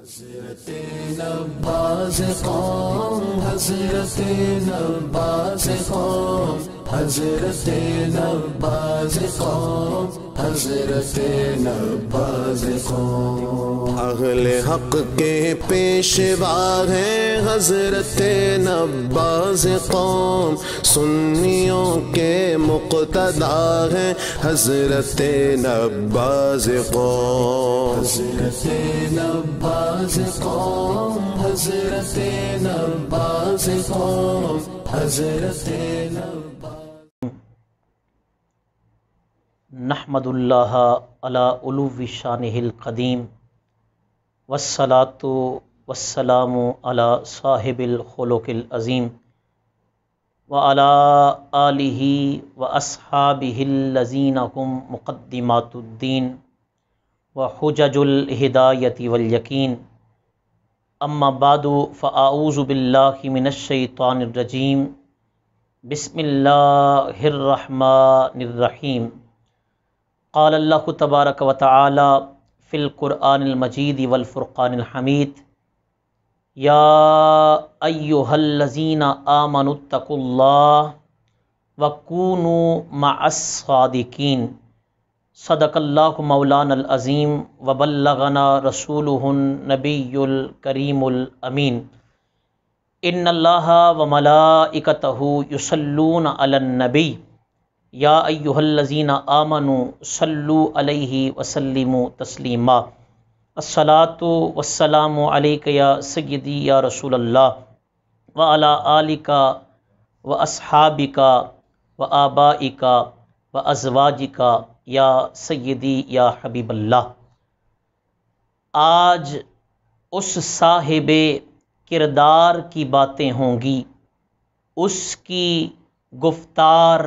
حضرت نباز قوم، حضرت نباز قوم، حضرت نباز قوم، حضرت نباز قوم۔ اہل حق کے پیشوا ہیں حضرت نباز قوم، سنیوں کے مقتدا ہیں حضرت نباز قوم۔ حضرت نباز قوم، حضرت نباز قوم، حضرت نباز۔ نحمد اللہ علی علو شانہ القدیم، والصلاۃ والسلام علی صاحب الخلق العظیم، وعلی آلہ واصحابہ الذین هم مقدمات الدین وحجج الہدایۃ والیقین۔ اما بعد فاعوذ باللہ من الشیطان الرجیم، بسم اللہ الرحمن الرحیم۔ قال اللہ تبارک و تعالی فی القرآن المجید والفرقان الحمید، یا ایہا الذین آمنوا اتقوا اللہ وکونوا مع الصادقین۔ صدق اللہ مولانا العظیم وبلغنا رسولہ النبی الکریم الامین۔ ان اللہ وملائکتہ یصلون علی النبی، یا ایہا الذین آمنوا صلوا علیہ وسلموا تسلیما۔ الصلاۃ والسلام علیک یا سیدی یا رسول اللہ، وعلی آلک واصحابک وآبائک وازواجک یا سیدی یا حبیب اللہ۔ آج اس صاحب کردار کی باتیں ہوں گی، اس کی گفتار،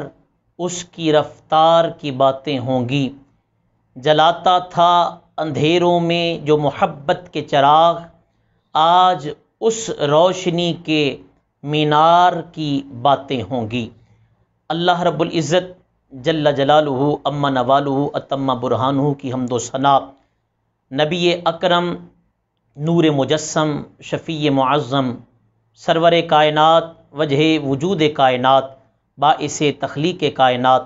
اس کی رفتار کی باتیں ہوں گی۔ جلاتا تھا اندھیروں میں جو محبت کے چراغ، آج اس روشنی کے مینار کی باتیں ہوں گی۔ اللہ رب العزت جل جلالہ اما نوالہ اتم برہانہ کی حمد و ثنا، نبی اکرم نور مجسم شفیع معظم سرور کائنات وجہ وجود کائنات باعث تخلیق کائنات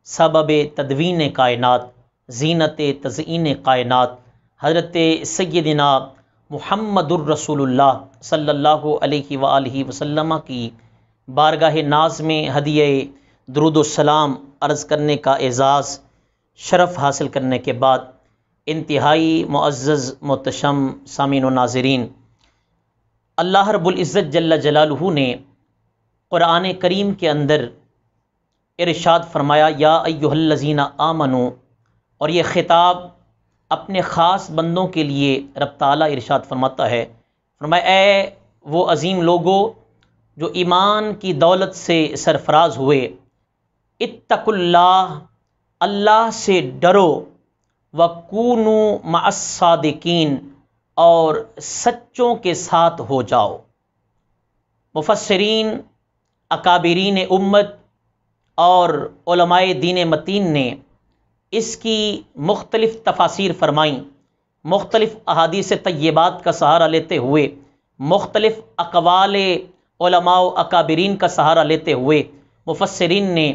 سبب تدوین کائنات زینت تزئین کائنات حضرت سیدنا محمد الرسول اللہ صلی اللہ علیہ وآلہ وسلم کی بارگاہ ناز میں ہدیہ درود السلام عرض کرنے کا اعزاز شرف حاصل کرنے کے بعد، انتہائی معزز محتشم سامعین و ناظرین، اللہ رب العزت جل جلالہ نے قرآن کریم کے اندر ارشاد فرمایا یا ایہا الذین آمنوا، اور یہ خطاب اپنے خاص بندوں کے لیے رب تعالیٰ ارشاد فرماتا ہے، فرمایا اے وہ عظیم لوگو جو ایمان کی دولت سے سرفراز ہوئے، اتقوا اللہ، اللہ سے ڈرو، وکونوا مع الصادقین، اور سچوں کے ساتھ ہو جاؤ۔ مفسرین، اکابرین امت اور علماء دین متین نے اس کی مختلف تفاسیر فرمائیں، مختلف احادیث طیبات کا سہارا لیتے ہوئے، مختلف اقوال علماء و اکابرین کا سہارا لیتے ہوئے مفسرین نے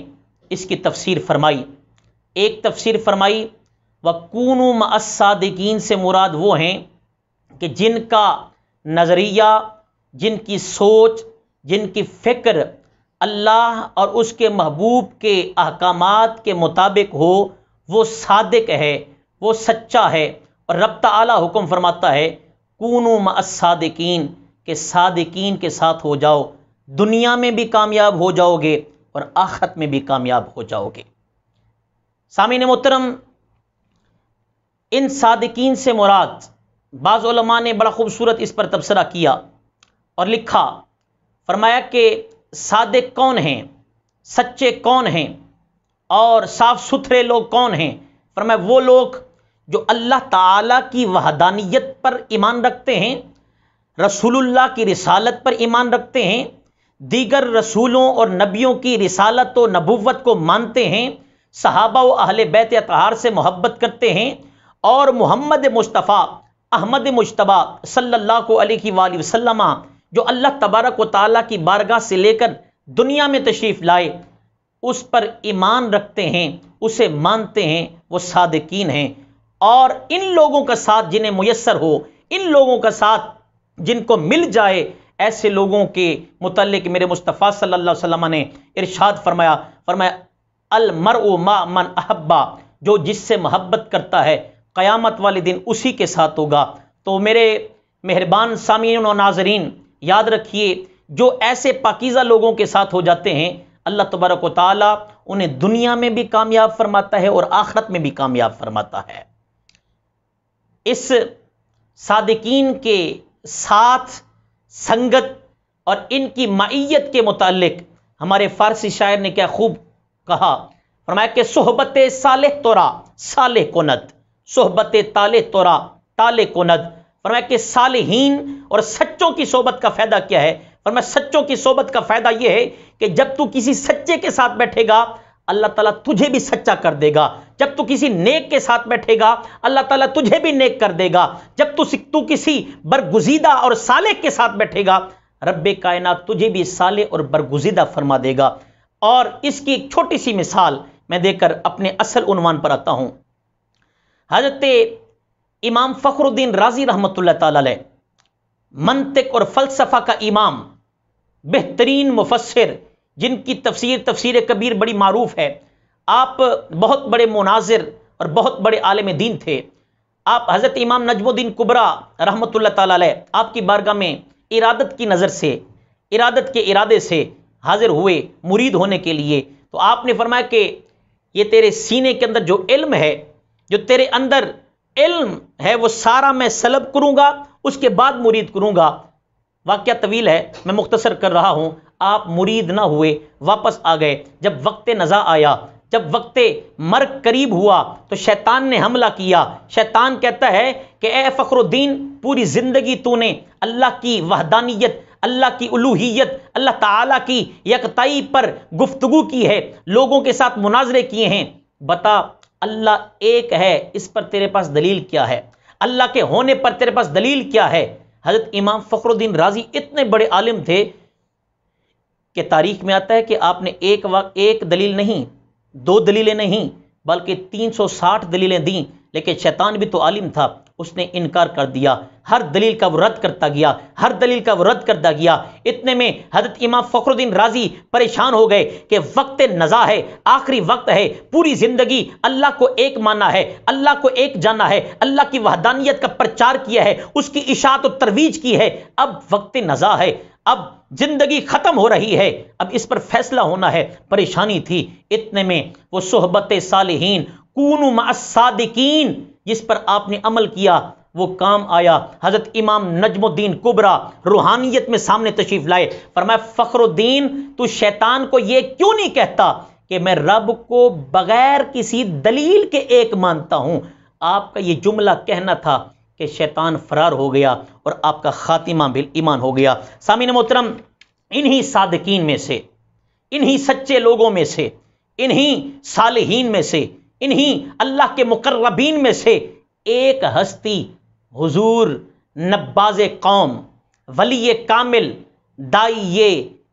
اس کی تفسیر فرمائی۔ ایک تفسیر فرمائی وَكُونُوا مَعَ الصَّادِقِينَ سے مراد وہ ہیں کہ جن کا نظریہ، جن کی سوچ، جن کی فکر اللہ اور اس کے محبوب کے احکامات کے مطابق ہو، وہ صادق ہے، وہ سچا ہے۔ اور رب تعالیٰ حکم فرماتا ہے کونوا مع الصادقین، کہ صادقین کے ساتھ ہو جاؤ، دنیا میں بھی کامیاب ہو جاؤ گے اور آخرت میں بھی کامیاب ہو جاؤ گے۔ سامعین محترم، ان صادقین سے مراد، بعض علماء نے بڑا خوبصورت اس پر تبصرہ کیا اور لکھا، فرمایا کہ صادق کون ہیں، سچے کون ہیں اور صاف ستھرے لوگ کون ہیں؟ فرمایا وہ لوگ جو اللہ تعالیٰ کی وحدانیت پر ایمان رکھتے ہیں، رسول اللہ کی رسالت پر ایمان رکھتے ہیں، دیگر رسولوں اور نبیوں کی رسالت و نبوت کو مانتے ہیں، صحابہ و اہل بیت اطہار سے محبت کرتے ہیں اور محمد مصطفیٰ احمد مجتبی صلی اللہ علیہ وآلہ وسلم جو اللہ تبارک و تعالیٰ کی بارگاہ سے لے کر دنیا میں تشریف لائے، اس پر ایمان رکھتے ہیں، اسے مانتے ہیں، وہ صادقین ہیں۔ اور ان لوگوں کا ساتھ جنہیں میسر ہو، ان لوگوں کا ساتھ جن کو مل جائے، ایسے لوگوں کے متعلق میرے مصطفیٰ صلی اللہ علیہ وسلم نے ارشاد فرمایا المرء مع من احبا، جو جس سے محبت کرتا ہے قیامت والے دن اسی کے ساتھ ہوگا۔ تو میرے مہربان سامعین و ناظرین، یاد رکھیے جو ایسے پاکیزہ لوگوں کے ساتھ ہو جاتے ہیں، اللہ تبارک و تعالیٰ انہیں دنیا میں بھی کامیاب فرماتا ہے اور آخرت میں بھی کامیاب فرماتا ہے۔ اس صادقین کے ساتھ سنگت اور ان کی معیت کے متعلق ہمارے فارسی شاعر نے کیا خوب کہا، فرمایا کہ صحبت صالح تورا صالح کند، صحبت طالح تورا طالح کند۔ فرمایا کہ صالحین اور سچوں کی صحبت کا فائدہ کیا ہے؟ فرمایا سچوں کی صحبت کا فائدہ یہ ہے کہ جب تو کسی سچے کے ساتھ بیٹھے گا، اللہ تعالیٰ تجھے بھی سچا کر دے گا۔ جب تو کسی نیک کے ساتھ بیٹھے گا، اللہ تعالیٰ تجھے بھی نیک کر دے گا۔ جب تو کسی برگزیدہ اور صالح کے ساتھ بیٹھے گا، رب کائنات تجھے بھی صالح اور برگزیدہ فرما دے گا۔ اور اس کی ایک چھوٹی سی مثال میں دے کر اپنے اصل عنوان پر آتا ہوں۔ حضرت امام فخر الدین رازی رحمۃ اللہ تعالی علیہ، منطق اور فلسفہ کا امام، بہترین مفسر، جن کی تفسیر کبیر بڑی معروف ہے۔ آپ بہت بڑے مناظر اور بہت بڑے عالم دین تھے۔ آپ حضرت امام نجم الدین کبریٰ رحمۃ اللہ تعالی علیہ آپ کی بارگاہ میں ارادت کی نظر سے، ارادت کے ارادے سے حاضر ہوئے مرید ہونے کے لیے۔ تو آپ نے فرمایا کہ یہ تیرے سینے کے اندر جو علم ہے، جو تیرے اندر علم ہے، وہ سارا میں سلب کروں گا، اس کے بعد مرید کروں گا۔ واقعہ طویل ہے، میں مختصر کر رہا ہوں۔ آپ مرید نہ ہوئے، واپس آ گئے۔ جب وقت نزا آیا، جب وقت مرگ قریب ہوا تو شیطان نے حملہ کیا۔ شیطان کہتا ہے کہ اے فخر الدین، پوری زندگی تو نے اللہ کی وحدانیت، اللہ کی الوہیت، اللہ تعالیٰ کی یکتائی پر گفتگو کی ہے، لوگوں کے ساتھ مناظرے کیے ہیں۔ بتا اللہ ایک ہے، اس پر تیرے پاس دلیل کیا ہے؟ اللہ کے ہونے پر تیرے پاس دلیل کیا ہے؟ حضرت امام فخر الدین رازی اتنے بڑے عالم تھے کہ تاریخ میں آتا ہے کہ آپ نے ایک دلیل نہیں، دو دلیلیں نہیں، بلکہ 360 دلیلیں دیں، لیکن شیطان بھی تو عالم تھا، اس نے انکار کر دیا۔ ہر دلیل کا وہ رد کرتا گیا، ہر دلیل کا وہ رد کرتا گیا۔ اتنے میں حضرت امام فخر الدین رازی پریشان ہو گئے کہ وقت نزا ہے، آخری وقت ہے، پوری زندگی اللہ کو ایک مانا ہے، اللہ کو ایک جانا ہے، اللہ کی وحدانیت کا پرچار کیا ہے، اس کی اشاعت و ترویج کی ہے۔ اب وقت نزا ہے، اب زندگی ختم ہو رہی ہے، اب اس پر فیصلہ ہونا ہے۔ پریشانی تھی۔ اتنے میں وہ صحبت صالحین، کونوا مع الصادقین، جس پر آپ نے عمل کیا وہ کام آیا۔ حضرت امام نجم الدین کبریٰ روحانیت میں سامنے تشریف لائے۔ فرمایا فخر الدین، تو شیطان کو یہ کیوں نہیں کہتا کہ میں رب کو بغیر کسی دلیل کے ایک مانتا ہوں؟ آپ کا یہ جملہ کہنا تھا کہ شیطان فرار ہو گیا اور آپ کا خاتمہ بالایمان ہو گیا۔ سامعین محترم، انہی صادقین میں سے، انہی سچے لوگوں میں سے، انہی صالحین میں سے، انہی اللہ کے مقربین میں سے ایک ہستی حضور نباز قوم، ولی کامل، داعیے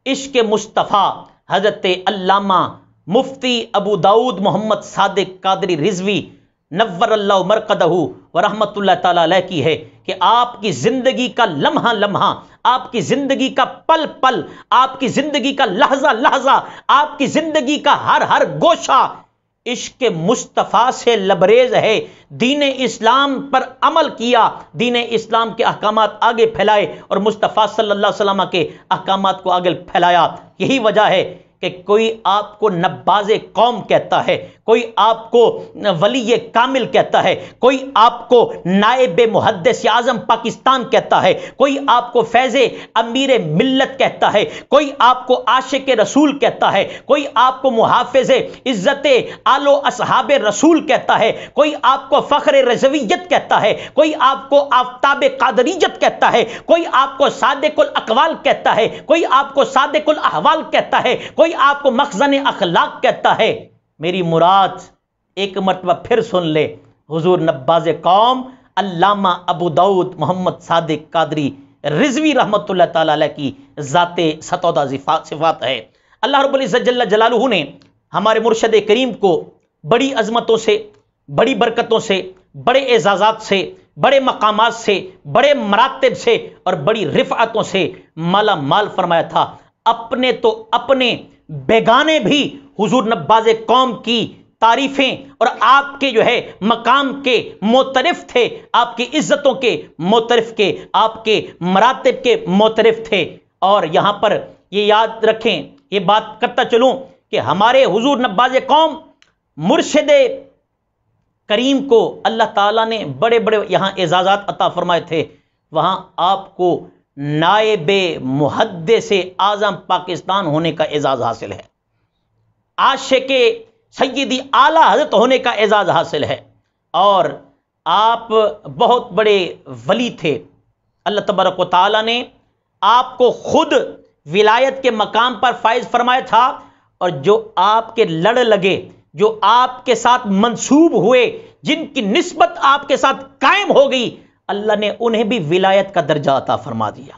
عشق مصطفیٰ، حضرت علامہ مفتی ابو داؤد محمد صادق قادری رضوی نور اللہ مرقدہ و رحمت اللہ تعالی علیہ کی ہے کہ آپ کی زندگی کا لمحہ لمحہ، آپ کی زندگی کا پل پل، آپ کی زندگی کا لحظہ لحظہ، آپ کی زندگی کا ہر گوشہ عشق مصطفیٰ سے لبریز ہے۔ دین اسلام پر عمل کیا، دین اسلام کے احکامات آگے پھیلائے اور مصطفیٰ صلی اللہ علیہ وسلم کے احکامات کو آگے پھیلایا۔ یہی وجہ ہے کہ کوئی آپ کو نباز قوم کہتا ہے، کوئی آپ کو ولی کامل کہتا ہے، کوئی آپ کو نائب محدث اعظم پاکستان کہتا ہے، کوئی آپ کو فیض امیر ملت کہتا ہے، کوئی آپ کو عاشق رسول کہتا ہے، کوئی آپ کو محافظ عزت آل و اصحاب رسول کہتا ہے، کوئی آپ کو فخر رضویت کہتا ہے، کوئی آپ کو آفتاب قادریت کہتا ہے، کوئی آپ کو صادق الاقوال کہتا ہے، کوئی آپ کو صادق الاحوال کہتا ہے، کوئی آپ کو مخزن اخلاق کہتا ہے۔ میری مراد ایک مرتبہ پھر سن لے، حضور نباز قوم علامہ ابو داؤد محمد صادق قادری رضوی رحمۃ اللہ تعالی علیہ کی ذات ستودہ صفات ہے۔ اللہ رب العزت جل جلالہ نے ہمارے مرشد کریم کو بڑی عظمتوں سے، بڑی برکتوں سے، بڑے اعزازات سے، بڑے مقامات سے، بڑے مراتب سے اور بڑی رفعتوں سے مالا مال فرمایا تھا۔ اپنے تو اپنے بیگانے بھی حضور نباز قوم کی تعریفیں اور آپ کے جو ہے مقام کے معترف تھے، آپ کی عزتوں کے معترف کے، آپ کے مراتب کے معترف تھے۔ اور یہاں پر یہ یاد رکھیں، یہ بات کرتا چلوں کہ ہمارے حضور نباز قوم مرشد کریم کو اللہ تعالیٰ نے بڑے بڑے یہاں اعزازات عطا فرمائے تھے، وہاں آپ کو نائب محدث اعظم پاکستان ہونے کا اعزاز حاصل ہے، عاشق سیدی اعلیٰ حضرت ہونے کا اعزاز حاصل ہے، اور آپ بہت بڑے ولی تھے۔ اللہ تبارک و تعالیٰ نے آپ کو خود ولایت کے مقام پر فائز فرمایا تھا، اور جو آپ کے لڑ لگے، جو آپ کے ساتھ منسوب ہوئے، جن کی نسبت آپ کے ساتھ قائم ہو گئی، اللہ نے انہیں بھی ولایت کا درجہ عطا فرما دیا۔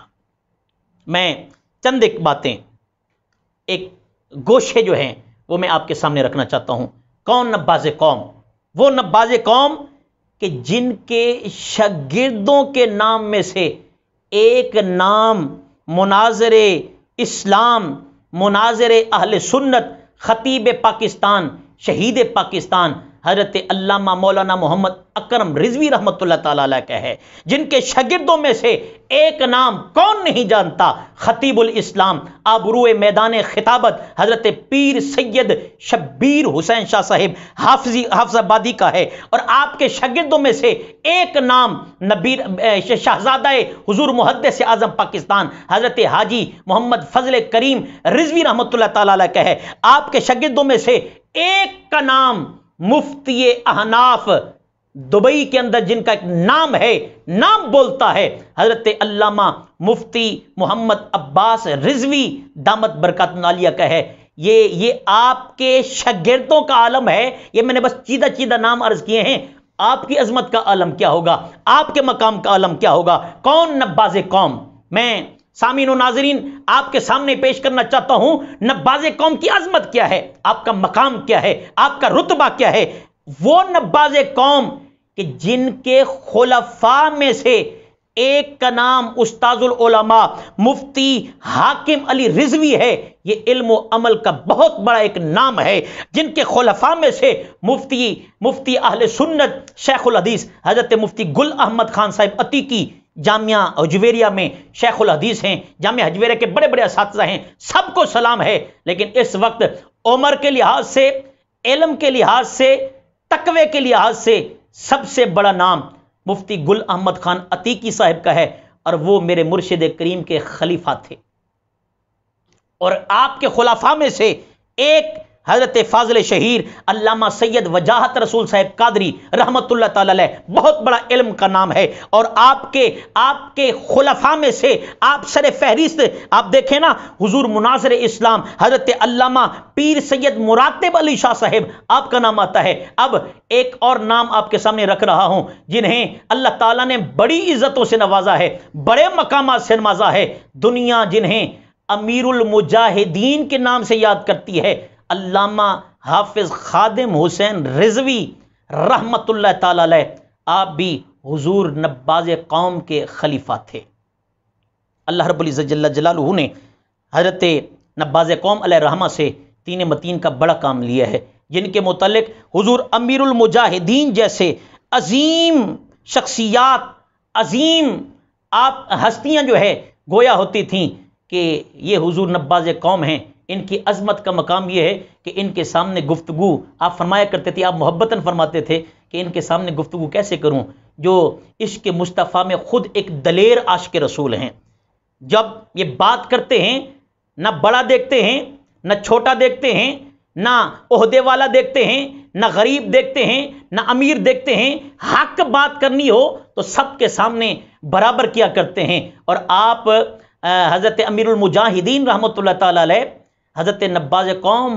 میں چند ایک باتیں، ایک گوشے جو ہیں وہ میں آپ کے سامنے رکھنا چاہتا ہوں۔ کون نباز قوم؟ وہ نباز قوم کہ جن کے شاگردوں کے نام میں سے ایک نام مناظر اسلام، مناظر اہل سنت، خطیب پاکستان، شہید پاکستان حضرت علامہ مولانا محمد اکرم رضوی رحمۃ اللہ تعالی علیہ کا ہے، جن کے شاگردوں میں سے ایک نام کون نہیں جانتا؟ خطیب الاسلام، آبروئے میدان خطابت حضرت پیر سید شبیر حسین شاہ صاحب حافظ آبادی کا ہے، اور آپ کے شاگردوں میں سے ایک نام شہزادہ حضور محدث اعظم پاکستان حضرت حاجی محمد فضل کریم رضوی رحمۃ اللہ تعالی علیہ کا ہے۔ آپ کے شاگردوں میں سے ایک کا نام مفتی احناف دبئی کے اندر، جن کا ایک نام ہے، نام بولتا ہے، حضرت علامہ مفتی محمد عباس رضوی دامت برکات عالیہ کا ہے۔ یہ آپ کے شاگردوں کا عالم ہے، یہ میں نے بس چیدہ نام عرض کیے ہیں۔ آپ کی عظمت کا عالم کیا ہوگا؟ آپ کے مقام کا عالم کیا ہوگا؟ کون نباز قوم؟ میں سامعین و ناظرین آپ کے سامنے پیش کرنا چاہتا ہوں، نباز قوم کی عظمت کیا ہے، آپ کا مقام کیا ہے، آپ کا رتبہ کیا ہے۔ وہ نباز قوم کہ جن کے خلفاء میں سے ایک کا نام استاذ العلماء مفتی حاکم علی رضوی ہے، یہ علم و عمل کا بہت بڑا ایک نام ہے، جن کے خلفاء میں سے مفتی اہل سنت شیخ الحدیث حضرت مفتی گل احمد خان صاحب عتیقی جامعہ حجویریہ میں شیخ الحدیث ہیں، جامعہ حجویریہ کے بڑے بڑے اساتذہ ہیں، سب کو سلام ہے۔ لیکن اس وقت عمر کے لحاظ سے، علم کے لحاظ سے، تقوی کے لحاظ سے سب سے بڑا نام مفتی گل احمد خان عتیقی صاحب کا ہے، اور وہ میرے مرشد کریم کے خلیفہ تھے۔ اور آپ کے خلفاء میں سے ایک حضرت فاضل شہیر علامہ سید وجاہت رسول صاحب قادری رحمت اللہ تعالی علیہ، بہت بڑا علم کا نام ہے۔ اور آپ کے خلفاء میں سے آپ سر فہرست آپ دیکھیں نا، حضور مناظر اسلام حضرت علامہ پیر سید مراتب علی شاہ صاحب، آپ کا نام آتا ہے۔ اب ایک اور نام آپ کے سامنے رکھ رہا ہوں، جنہیں اللہ تعالیٰ نے بڑی عزتوں سے نوازا ہے، بڑے مقامات سے نوازا ہے۔ دنیا جنہیں امیر المجاہدین کے نام سے یاد کرتی ہے، علامہ حافظ خادم حسین رضوی رحمت اللہ تعالی علیہ، آپ بھی حضور نباز قوم کے خلیفہ تھے۔ اللہ رب العزت جل جلالہ نے حضرت نباز قوم علیہ رحمہ سے تین متین کا بڑا کام لیا ہے، جن کے متعلق حضور امیر المجاہدین جیسے عظیم شخصیات، عظیم آپ ہستیاں جو ہے گویا ہوتی تھیں کہ یہ حضور نباز قوم ہیں۔ ان کی عظمت کا مقام یہ ہے کہ ان کے سامنے گفتگو آپ فرمایا کرتے تھے، آپ محبتاً فرماتے تھے کہ ان کے سامنے گفتگو کیسے کروں، جو عشق مصطفیٰ میں خود ایک دلیر عاشق رسول ہیں۔ جب یہ بات کرتے ہیں، نہ بڑا دیکھتے ہیں، نہ چھوٹا دیکھتے ہیں، نہ عہدے والا دیکھتے ہیں، نہ غریب دیکھتے ہیں، نہ امیر دیکھتے ہیں۔ حق بات کرنی ہو تو سب کے سامنے برابر کیا کرتے ہیں۔ اور آپ حضرت امیر المجاہدین رحمۃ اللہ تعالی علیہ، حضرت نباز قوم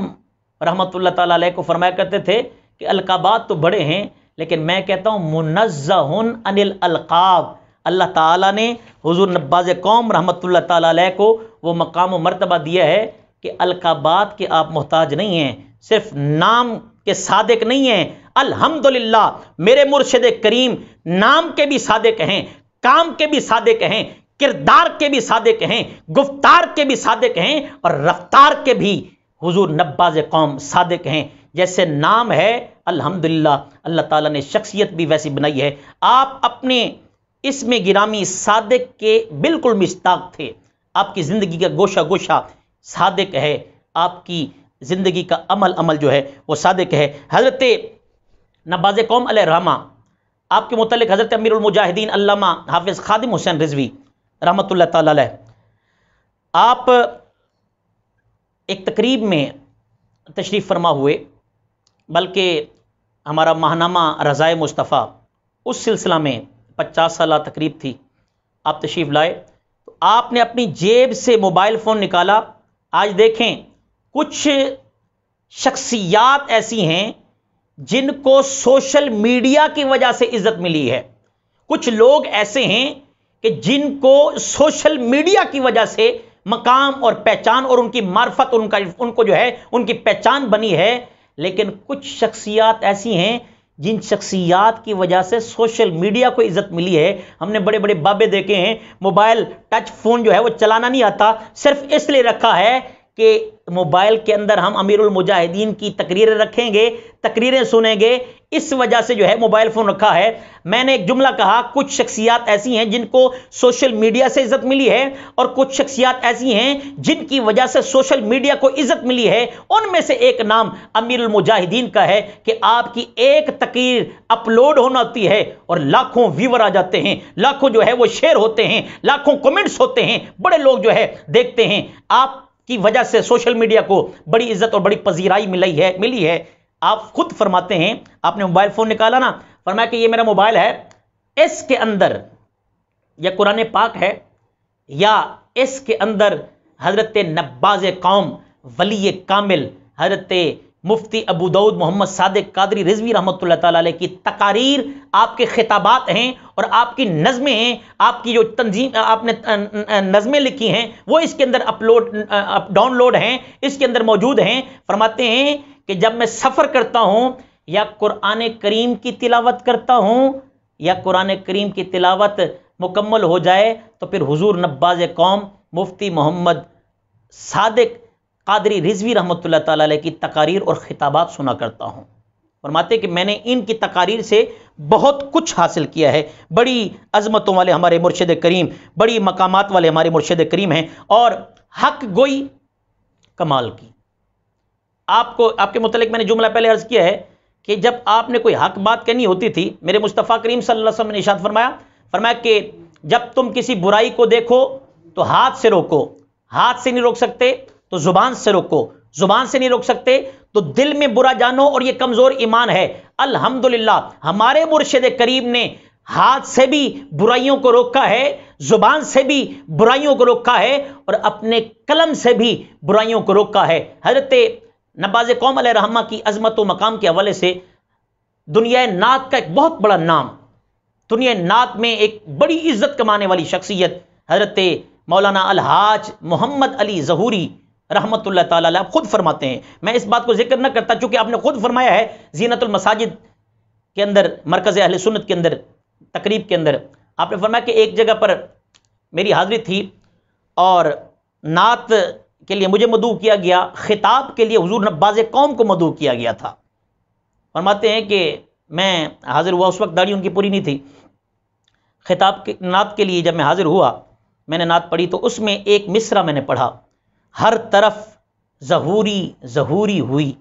رحمۃ اللہ تعالی علیہ کو فرمایا کرتے تھے کہ القابات تو بڑے ہیں، لیکن میں کہتا ہوں منزہ عن الالقاب، اللہ تعالیٰ نے حضور نباز قوم رحمۃ اللہ تعالیٰ علیہ کو وہ مقام و مرتبہ دیا ہے کہ القابات کے آپ محتاج نہیں ہیں، صرف نام کے صادق نہیں ہیں۔ الحمدللہ میرے مرشد کریم نام کے بھی صادق ہیں، کام کے بھی صادق ہیں، کردار کے بھی صادق ہیں، گفتار کے بھی صادق ہیں، اور رفتار کے بھی حضور نباز قوم صادق ہیں۔ جیسے نام ہے الحمدللہ، اللہ تعالیٰ نے شخصیت بھی ویسی بنائی ہے۔ آپ اپنے اسم گرامی صادق کے بالکل مصداق تھے، آپ کی زندگی کا گوشہ گوشہ صادق ہے، آپ کی زندگی کا عمل جو ہے وہ صادق ہے۔ حضرت نباز قوم علیہ الرحمہ، آپ کے متعلق حضرت امیر المجاہدین علامہ حافظ خادم حسین رضوی رحمۃ اللہ تعالی علیہ، آپ ایک تقریب میں تشریف فرما ہوئے، بلکہ ہمارا ماہنامہ رضائے مصطفیٰ اس سلسلہ میں 50 سالہ تقریب تھی، آپ تشریف لائے تو آپ نے اپنی جیب سے موبائل فون نکالا۔ آج دیکھیں کچھ شخصیات ایسی ہیں جن کو سوشل میڈیا کی وجہ سے عزت ملی ہے، کچھ لوگ ایسے ہیں کہ جن کو سوشل میڈیا کی وجہ سے مقام اور پہچان اور ان کی معرفت اور ان کو جو ہے ان کی پہچان بنی ہے، لیکن کچھ شخصیات ایسی ہیں جن شخصیات کی وجہ سے سوشل میڈیا کو عزت ملی ہے۔ ہم نے بڑے بڑے بابے دیکھے ہیں، موبائل ٹچ فون جو ہے وہ چلانا نہیں آتا، صرف اس لیے رکھا ہے کہ موبائل کے اندر ہم امیر المجاہدین کی تقریریں رکھیں گے، تقریریں سنیں گے، اس وجہ سے جو ہے موبائل فون رکھا ہے۔ میں نے ایک جملہ کہا کچھ شخصیات ایسی ہیں جن کو سوشل میڈیا سے عزت ملی ہے، اور کچھ شخصیات ایسی ہیں جن کی وجہ سے سوشل میڈیا کو عزت ملی ہے۔ ان میں سے ایک نام امیر المجاہدین کا ہے کہ آپ کی ایک تقریر اپلوڈ ہونا ہوتی ہے اور لاکھوں ویور آ جاتے ہیں، لاکھوں جو ہے وہ شیئر ہوتے ہیں، لاکھوں کمنٹس ہوتے ہیں، بڑے لوگ جو ہے دیکھتے ہیں۔ آپ کی وجہ سے سوشل میڈیا کو بڑی عزت اور بڑی پذیرائی ملی ہے۔ آپ خود فرماتے ہیں، آپ نے موبائل فون نکالا نا، فرمایا کہ یہ میرا موبائل ہے، اس کے اندر یا قرآن پاک ہے یا اس کے اندر حضرت نباز قوم ولی کامل حضرت مفتی ابو داؤد محمد صادق قادری رضوی رحمۃ اللہ تعالی علیہ کی تقاریر، آپ کے خطابات ہیں اور آپ کی نظمیں ہیں، آپ کی جو تنظیم آپ نے نظمیں لکھی ہیں وہ اس کے اندر ڈاؤن لوڈ ہیں، اس کے اندر موجود ہیں۔ فرماتے ہیں کہ جب میں سفر کرتا ہوں یا قرآن کریم کی تلاوت کرتا ہوں یا قرآن کریم کی تلاوت مکمل ہو جائے تو پھر حضور نباز قوم مفتی محمد صادق قادری رضوی رحمۃ اللہ تعالی علیہ کی تقاریر اور خطابات سنا کرتا ہوں۔ فرماتے کہ میں نے ان کی تقاریر سے بہت کچھ حاصل کیا ہے، بڑی عظمتوں والے ہمارے مرشد کریم، بڑی مقامات والے ہمارے مرشد کریم ہیں، اور حق گوئی کمال کی۔ آپ کے متعلق میں نے جملہ پہلے عرض کیا ہے کہ جب آپ نے کوئی حق بات کہنی ہوتی تھی، میرے مصطفیٰ کریم صلی اللہ علیہ وسلم نے ارشاد فرمایا کہ جب تم کسی برائی کو دیکھو تو ہاتھ سے روکو، ہاتھ سے نہیں روک سکتے تو زبان سے روکو، زبان سے نہیں روک سکتے تو دل میں برا جانو، اور یہ کمزور ایمان ہے۔ الحمدللہ ہمارے مرشد کریم نے ہاتھ سے بھی برائیوں کو روکا ہے، زبان سے بھی برائیوں کو روکا ہے، اور اپنے قلم سے بھی برائیوں کو روکا ہے۔ حضرت نباز قوم علیہ رحمہ کی عظمت و مقام کے حوالے سے دنیا نعت کا ایک بہت بڑا نام، دنیا نعت میں ایک بڑی عزت کمانے والی شخصیت حضرت مولانا الحاج محمد علی ظہوری رحمت اللہ تعالی علیہ خود فرماتے ہیں، میں اس بات کو ذکر نہ کرتا چونکہ آپ نے خود فرمایا ہے زینت المساجد کے اندر، مرکز اہل سنت کے اندر تقریب کے اندر آپ نے فرمایا کہ ایک جگہ پر میری حاضری تھی اور نعت کے لیے مجھے مدعو کیا گیا، خطاب کے لیے حضور نباز قوم کو مدعو کیا گیا تھا۔ فرماتے ہیں کہ میں حاضر ہوا، اس وقت داڑھی ان کی پوری نہیں تھی، خطاب کے نعت کے لیے جب میں حاضر ہوا میں نے نعت پڑھی تو اس میں ایک مصرع میں نے پڑھا، ہر طرف ظہوری ظہوری ہوئی۔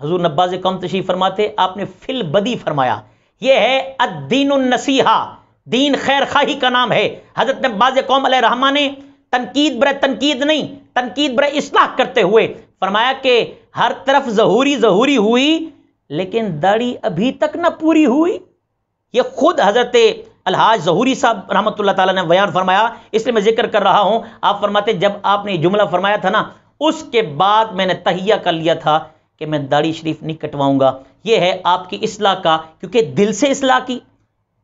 حضور نباز قوم تشریف فرماتے، آپ نے فل بدی فرمایا، یہ ہے الدین النصیحہ، دین خیر خواہی کا نام ہے۔ حضرت نباز قوم علیہ رحمہ نے تنقید برائے تنقید نہیں، تنقید برائے اصلاح کرتے ہوئے فرمایا کہ ہر طرف ظہوری ظہوری ہوئی لیکن داڑھی ابھی تک نہ پوری ہوئی۔ یہ خود حضرت الحاج ظہوری صاحب رحمۃ اللہ تعالیٰ نے بیان فرمایا، اس لیے میں ذکر کر رہا ہوں۔ آپ فرماتے جب آپ نے یہ جملہ فرمایا تھا نا، اس کے بعد میں نے تہیہ کر لیا تھا کہ میں داڑھی شریف نہیں کٹواؤں گا. یہ ہے آپ کی اصلاح کا، کیونکہ دل سے اصلاح کی،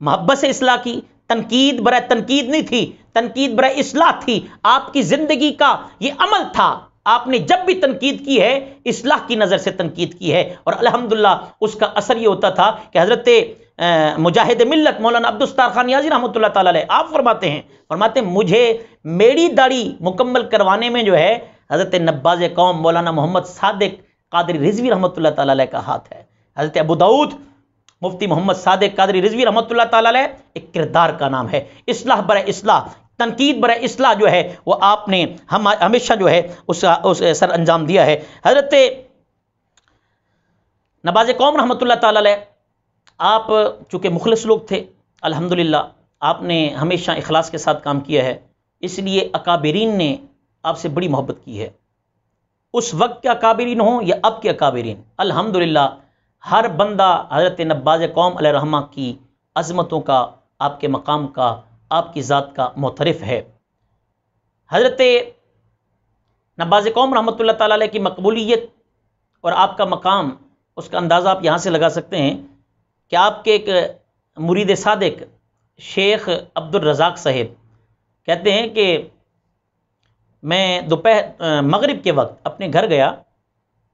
محبت سے اصلاح کی. تنقید برائے تنقید نہیں تھی، تنقید برائے اصلاح تھی. آپ کی زندگی کا یہ عمل تھا. آپ نے جب بھی تنقید کی ہے اصلاح کی نظر سے تنقید کی ہے، اور الحمدللہ اس کا اثر یہ ہوتا تھا کہ حضرت مجاہد ملت مولانا عبدالستار خان نیازی رحمۃ اللہ تعالی علیہ آپ فرماتے ہیں مجھے میری داڑھی مکمل کروانے میں جو ہے حضرت نباز قوم مولانا محمد صادق قادری رضوی رحمۃ اللہ تعالی علیہ کا ہاتھ ہے. حضرت ابو داؤد مفتی محمد صادق قادری رضوی رحمۃ اللہ تعالی علیہ ایک کردار کا نام ہے. اصلاح برائے اصلاح، تنقید برائے اصلاح جو ہے وہ آپ نے ہمیشہ جو ہے اس سر انجام دیا ہے. حضرت نباز قوم رحمۃ اللہ تعالی علیہ آپ چونکہ مخلص لوگ تھے، الحمدللہ آپ نے ہمیشہ اخلاص کے ساتھ کام کیا ہے، اس لیے اکابرین نے آپ سے بڑی محبت کی ہے. اس وقت کے اکابرین ہوں یا اب کے اکابرین، الحمدللہ ہر بندہ حضرت نباز قوم علیہ رحمہ کی عظمتوں کا، آپ کے مقام کا، آپ کی ذات کا معترف ہے. حضرت نباز قوم رحمۃ اللہ تعالی علیہ کی مقبولیت اور آپ کا مقام، اس کا اندازہ آپ یہاں سے لگا سکتے ہیں کہ آپ کے ایک مرید صادق شیخ عبد الرزاق صاحب کہتے ہیں کہ میں مغرب کے وقت اپنے گھر گیا،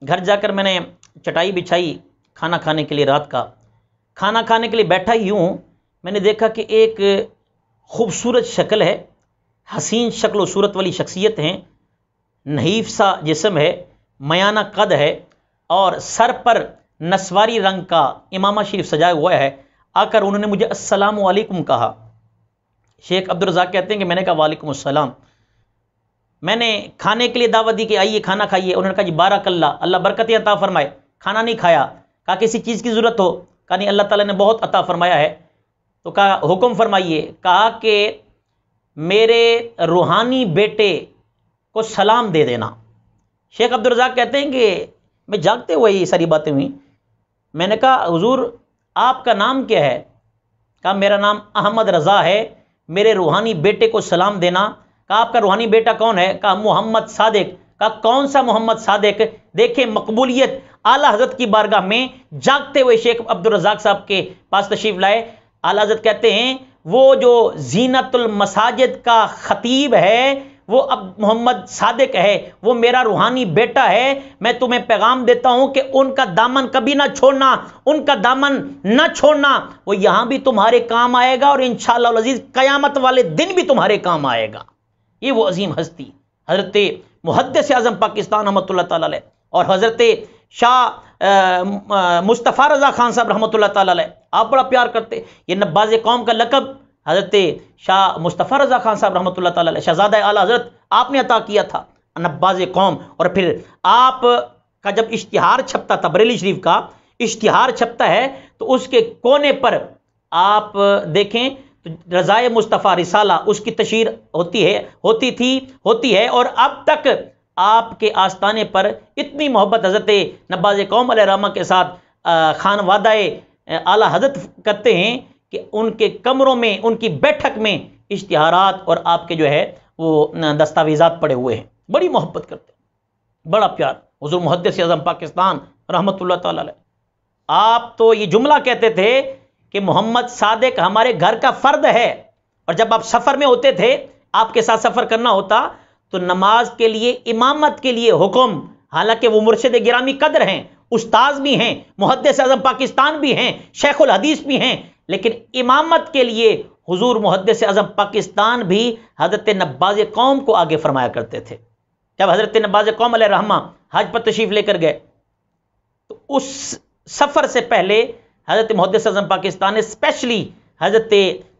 گھر جا کر میں نے چٹائی بچھائی کھانا کھانے کے لیے، رات کا کھانا کھانے کے لیے بیٹھا ہی ہوں، میں نے دیکھا کہ ایک خوبصورت شکل ہے، حسین شکل و صورت والی شخصیت ہیں، نحیف سا جسم ہے، میانہ قد ہے، اور سر پر نسواری رنگ کا امامہ شریف سجایا ہوا ہے. آ کر انہوں نے مجھے السلام علیکم کہا. شیخ عبد الرزاق کہتے ہیں کہ میں نے کہا وعلیکم السلام. میں نے کھانے کے لیے دعوت دی کہ آئیے کھانا کھائیے. انہوں نے کہا جی بارک اللہ، اللہ برکت عطا فرمائے. کھانا نہیں کھایا. کہا کسی چیز کی ضرورت ہو؟ کہا نہیں، اللہ تعالیٰ نے بہت عطا فرمایا ہے. تو کہا حکم فرمائیے. کہا کہ میرے روحانی بیٹے کو سلام دے دینا. شیخ عبد الرزاق کہتے ہیں کہ میں جاگتے ہوئے یہ ساری باتیں ہوئیں. میں نے کہا حضور آپ کا نام کیا ہے؟ کہا میرا نام احمد رضا ہے، میرے روحانی بیٹے کو سلام دینا. کہا آپ کا روحانی بیٹا کون ہے؟ کہا محمد صادق. کہا کون سا محمد صادق؟ دیکھیں مقبولیت اعلیٰ حضرت کی بارگاہ میں جاگتے ہوئے شیخ عبد الرزاق صاحب کے پاس تشریف لائے. اعلیٰ حضرت کہتے ہیں وہ جو زینت المساجد کا خطیب ہے وہ اب محمد صادق ہے، وہ میرا روحانی بیٹا ہے. میں تمہیں پیغام دیتا ہوں کہ ان کا دامن کبھی نہ چھوڑنا، ان کا دامن نہ چھوڑنا. وہ یہاں بھی تمہارے کام آئے گا اور انشاءاللہ العزیز قیامت والے دن بھی تمہارے کام آئے گا. یہ وہ عظیم ہستی حضرت محدث اعظم پاکستان رحمۃ اللہ تعالی علیہ اور حضرت شاہ مصطفیٰ رضا خان صاحب رحمۃ اللہ تعالی علیہ آپ بڑا پیار کرتے. یہ نباز قوم کا لقب حضرت شاہ مصطفیٰ رضا خان صاحب رحمۃ اللہ تعالی علیہ شہزادہ اعلیٰ حضرت آپ نے عطا کیا تھا، نباز قوم. اور پھر آپ کا جب اشتہار چھپتا تھا، بریلی شریف کا اشتہار چھپتا ہے تو اس کے کونے پر آپ دیکھیں تو رضائے مصطفیٰ رسالہ اس کی تشہیر ہوتی ہے. اور اب تک آپ کے آستانے پر اتنی محبت حضرت نباز قوم علیہ رحمہ کے ساتھ خانوادہ اعلیٰ حضرت کرتے ہیں کہ ان کے کمروں میں، ان کی بیٹھک میں اشتہارات اور آپ کے جو ہے وہ دستاویزات پڑے ہوئے ہیں. بڑی محبت کرتے ہیں، بڑا پیار. حضور محدث اعظم پاکستان رحمۃ اللہ تعالی علیہ آپ تو یہ جملہ کہتے تھے کہ محمد صادق ہمارے گھر کا فرد ہے. اور جب آپ سفر میں ہوتے تھے، آپ کے ساتھ سفر کرنا ہوتا تو نماز کے لیے، امامت کے لیے حکم، حالانکہ وہ مرشد گرامی قدر ہیں، استاذ بھی ہیں، محدث اعظم پاکستان بھی ہیں، شیخ الحدیث بھی ہیں، لیکن امامت کے لیے حضور محدث اعظم پاکستان بھی حضرت نباز قوم کو آگے فرمایا کرتے تھے. جب حضرت نباز قوم علیہ رحمہ حج پر تشریف لے کر گئے تو اس سفر سے پہلے حضرت محدث اعظم پاکستان نے اسپیشلی حضرت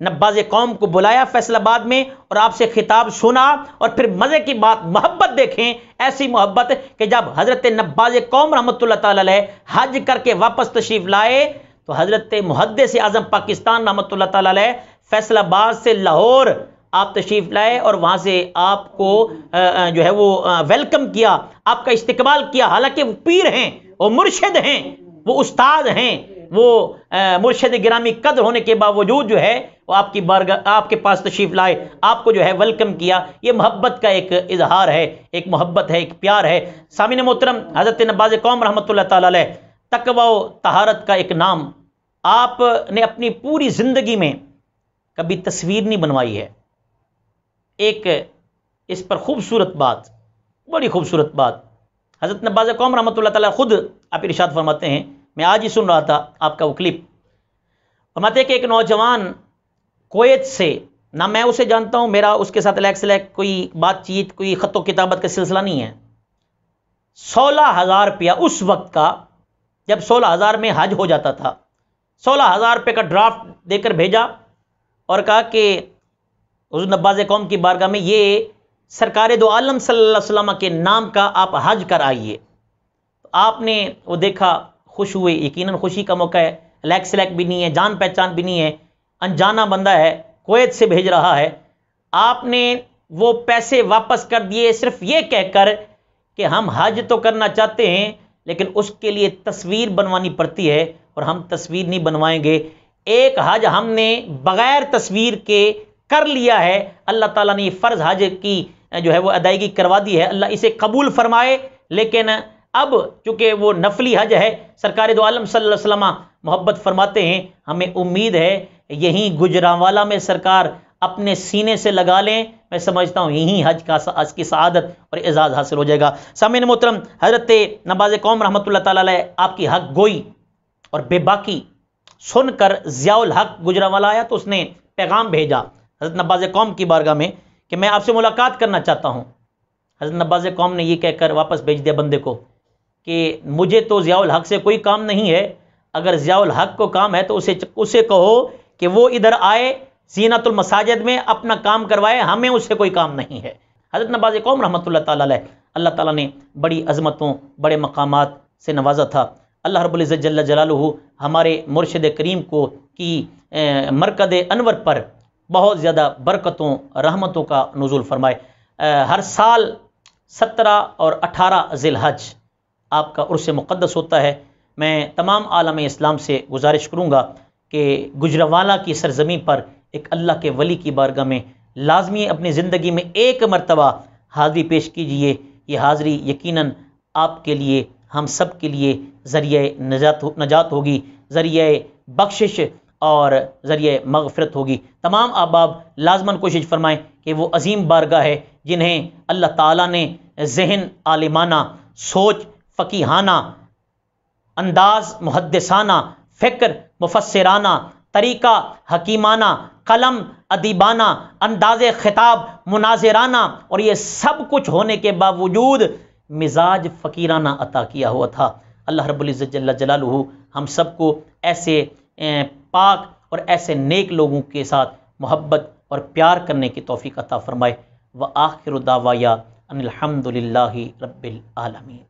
نباز قوم کو بلایا فیصل آباد میں اور آپ سے خطاب سنا. اور پھر مزے کی بات، محبت دیکھیں، ایسی محبت کہ جب حضرت نباز قوم رحمۃ اللہ تعالی علیہ حج کر کے واپس تشریف لائے تو حضرت محدث اعظم پاکستان رحمۃ اللہ تعالی علیہ فیصل آباد سے لاہور آپ تشریف لائے اور وہاں سے آپ کو جو ہے وہ ویلکم کیا، آپ کا استقبال کیا. حالانکہ وہ پیر ہیں، وہ مرشد ہیں، وہ استاد ہیں، وہ مرشد گرامی قدر ہونے کے باوجود جو ہے وہ آپ کی بارگاہ آپ کے پاس تشریف لائے، آپ کو جو ہے ویلکم کیا، یہ محبت کا ایک اظہار ہے، ایک محبت ہے، ایک پیار ہے۔ سامعین محترم، حضرت نباز قوم رحمۃ اللہ تعالی علیہ تقوی و طہارت کا ایک نام، آپ نے اپنی پوری زندگی میں کبھی تصویر نہیں بنوائی ہے۔ ایک اس پر خوبصورت بات، بڑی خوبصورت بات، حضرت نباز قوم رحمۃ اللہ تعالیٰ خود آپ ارشاد فرماتے ہیں، میں آج ہی سن رہا تھا آپ کا وہ کلپ، فرماتے ہیں کہ ایک نوجوان کویت سے، نہ میں اسے جانتا ہوں، میرا اس کے ساتھ لیک سلیک کوئی بات چیت، کوئی خط و کتابت کا سلسلہ نہیں ہے، 16,000 روپیہ اس وقت کا، جب 16,000 میں حج ہو جاتا تھا، 16,000 روپے کا ڈرافٹ دے کر بھیجا اور کہا کہ حضور نباز قوم کی بارگاہ میں یہ سرکار دو عالم صلی اللہ علیہ وسلم کے نام کا آپ حج کر آئیے۔ آپ نے وہ دیکھا، خوش ہوئے، یقیناً خوشی کا موقع ہے، لیک سلیک بھی نہیں ہے، جان پہچان بھی نہیں ہے، انجانا بندہ ہے، کویت سے بھیج رہا ہے، آپ نے وہ پیسے واپس کر دیے صرف یہ کہہ کر کہ ہم حج تو کرنا چاہتے ہیں لیکن اس کے لیے تصویر بنوانی پڑتی ہے اور ہم تصویر نہیں بنوائیں گے۔ ایک حج ہم نے بغیر تصویر کے کر لیا ہے، اللہ تعالیٰ نے یہ فرض حج کی جو ہے وہ ادائیگی کروا دی ہے، اللہ اسے قبول فرمائے، لیکن اب چونکہ وہ نفلی حج ہے، سرکار دو عالم صلی اللہ علیہ وسلم محبت فرماتے ہیں، ہمیں امید ہے یہیں گجرانوالہ میں سرکار اپنے سینے سے لگا لیں، میں سمجھتا ہوں یہیں حج کی سعادت اور اعزاز حاصل ہو جائے گا۔ سامعین محترم، حضرت نباز قوم رحمۃ اللہ تعالیٰ علیہ آپ کی حق گوئی اور بے باکی سن کر ضیاء الحق گجرانوالہ آیا تو اس نے پیغام بھیجا حضرت نباز قوم کی بارگاہ میں کہ میں آپ سے ملاقات کرنا چاہتا ہوں۔ حضرت نباز قوم نے یہ کہہ کر واپس بھیج دیا بندے کو کہ مجھے تو ضیاء الحق سے کوئی کام نہیں ہے، اگر ضیاء الحق کو کام ہے تو اسے کہو کہ وہ ادھر آئے زینت المساجد میں اپنا کام کروائے، ہمیں اس سے کوئی کام نہیں ہے۔ حضرت نباز قوم رحمۃ اللہ تعالیٰ علیہ اللہ تعالیٰ نے بڑی عظمتوں، بڑے مقامات سے نوازا تھا۔ اللہ رب العزت جل جلالہ ہمارے مرشد کریم کو کی مرکز انور پر بہت زیادہ برکتوں، رحمتوں کا نزول فرمائے۔ ہر سال 17 اور 18 ذی الحج آپ کا عرس مقدس ہوتا ہے۔ میں تمام عالم اسلام سے گزارش کروں گا کہ گجرانوالہ کی سرزمین پر ایک اللہ کے ولی کی بارگاہ میں لازمی اپنی زندگی میں ایک مرتبہ حاضری پیش کیجئے۔ یہ حاضری یقیناً آپ کے لیے، ہم سب کے لیے ذریعہ نجات ہوگی، ذریعہ بخشش اور ذریعہ مغفرت ہوگی۔ تمام احباب لازماً کوشش فرمائیں کہ وہ عظیم بارگاہ ہے جنہیں اللہ تعالیٰ نے ذہن عالمانہ، سوچ فقیہانہ، انداز محدثانہ، فکر مفسرانہ، طریقہ حکیمانہ، قلم ادیبانہ، انداز خطاب مناظرانہ اور یہ سب کچھ ہونے کے باوجود مزاج فقیرانہ عطا کیا ہوا تھا۔ اللہ رب العزت جل جلالہ ہم سب کو ایسے پاک اور ایسے نیک لوگوں کے ساتھ محبت اور پیار کرنے کی توفیق عطا فرمائے۔ وآخر دعوایا ان الحمد للہ رب العالمین۔